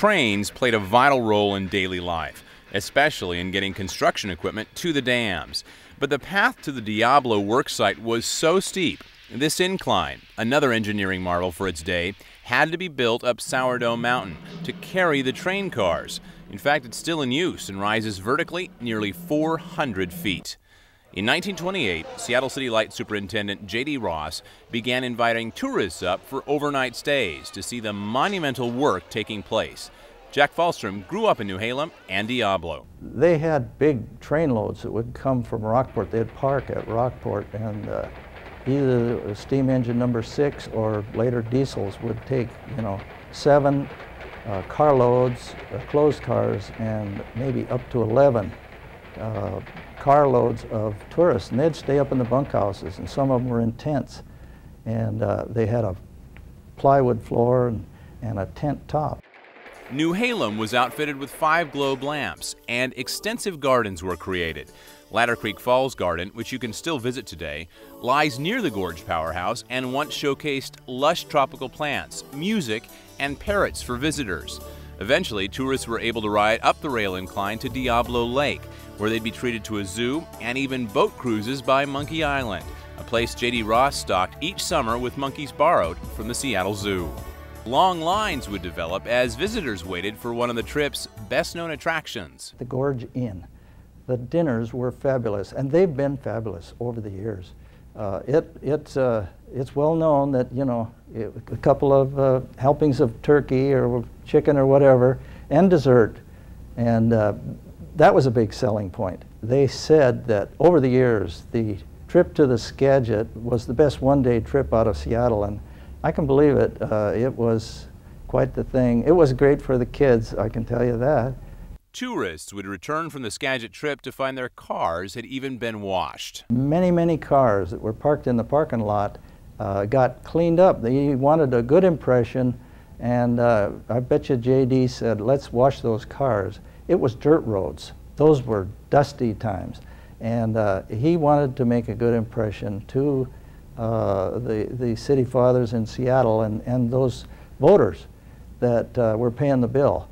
Trains played a vital role in daily life, especially in getting construction equipment to the dams. But the path to the Diablo worksite was so steep, this incline, another engineering marvel for its day, had to be built up Sourdough Mountain to carry the train cars. In fact, it's still in use and rises vertically nearly 400 feet. In 1928, Seattle City Light Superintendent J.D. Ross began inviting tourists up for overnight stays to see the monumental work taking place. Jack Falstrom grew up in New Halem and Diablo. They had big train loads that would come from Rockport. They'd park at Rockport, and either steam engine number 6 or later diesels would take, 7 carloads, closed cars, and maybe up to 11 carloads of tourists, and they'd stay up in the bunkhouses, and some of them were in tents, and they had a plywood floor and a tent top. New Halem was outfitted with 5 globe lamps, and extensive gardens were created. Ladder Creek Falls Garden, which you can still visit today, lies near the Gorge Powerhouse and once showcased lush tropical plants, music, and parrots for visitors. Eventually, tourists were able to ride up the rail incline to Diablo Lake, where they'd be treated to a zoo and even boat cruises by Monkey Island, a place J.D. Ross stocked each summer with monkeys borrowed from the Seattle Zoo. Long lines would develop as visitors waited for one of the trip's best-known attractions. The Gorge Inn. The dinners were fabulous, and they've been fabulous over the years. It's well known that, a couple of helpings of turkey or chicken or whatever, and dessert, and that was a big selling point. They said that over the years, the trip to the Skagit was the best one-day trip out of Seattle, and I can believe it. It was quite the thing. It was great for the kids, I can tell you that. Tourists would return from the Skagit trip to find their cars had even been washed. Many, many cars that were parked in the parking lot got cleaned up. They wanted a good impression, and I bet you J.D. said, let's wash those cars. It was dirt roads. Those were dusty times, and he wanted to make a good impression to the city fathers in Seattle and those voters that were paying the bill.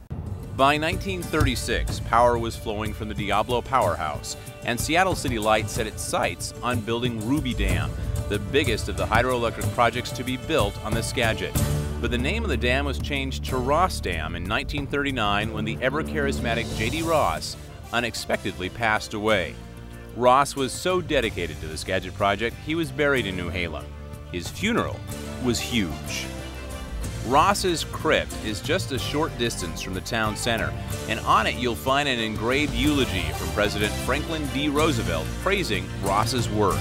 By 1936, power was flowing from the Diablo Powerhouse, and Seattle City Light set its sights on building Ruby Dam, the biggest of the hydroelectric projects to be built on the Skagit. But the name of the dam was changed to Ross Dam in 1939 when the ever-charismatic J.D. Ross unexpectedly passed away. Ross was so dedicated to the Skagit project, he was buried in New Halem. His funeral was huge. Ross's crypt is just a short distance from the town center, and on it you'll find an engraved eulogy from President Franklin D. Roosevelt praising Ross's work.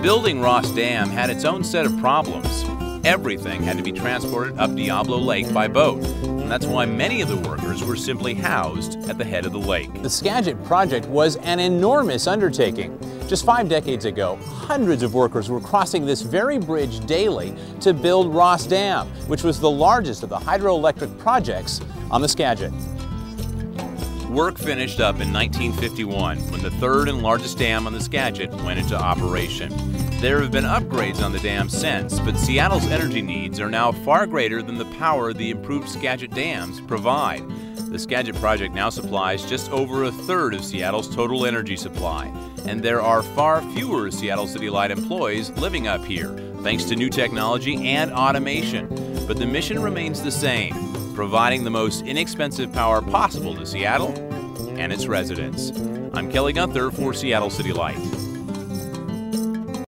Building Ross Dam had its own set of problems. Everything had to be transported up Diablo Lake by boat, and that's why many of the workers were simply housed at the head of the lake. The Skagit project was an enormous undertaking. Just 5 decades ago, hundreds of workers were crossing this very bridge daily to build Ross Dam, which was the largest of the hydroelectric projects on the Skagit. Work finished up in 1951 when the third and largest dam on the Skagit went into operation. There have been upgrades on the dam since, but Seattle's energy needs are now far greater than the power the improved Skagit dams provide. The Skagit project now supplies just over a third of Seattle's total energy supply, and there are far fewer Seattle City Light employees living up here, thanks to new technology and automation. But the mission remains the same, providing the most inexpensive power possible to Seattle and its residents. I'm Kelly Gunther for Seattle City Light.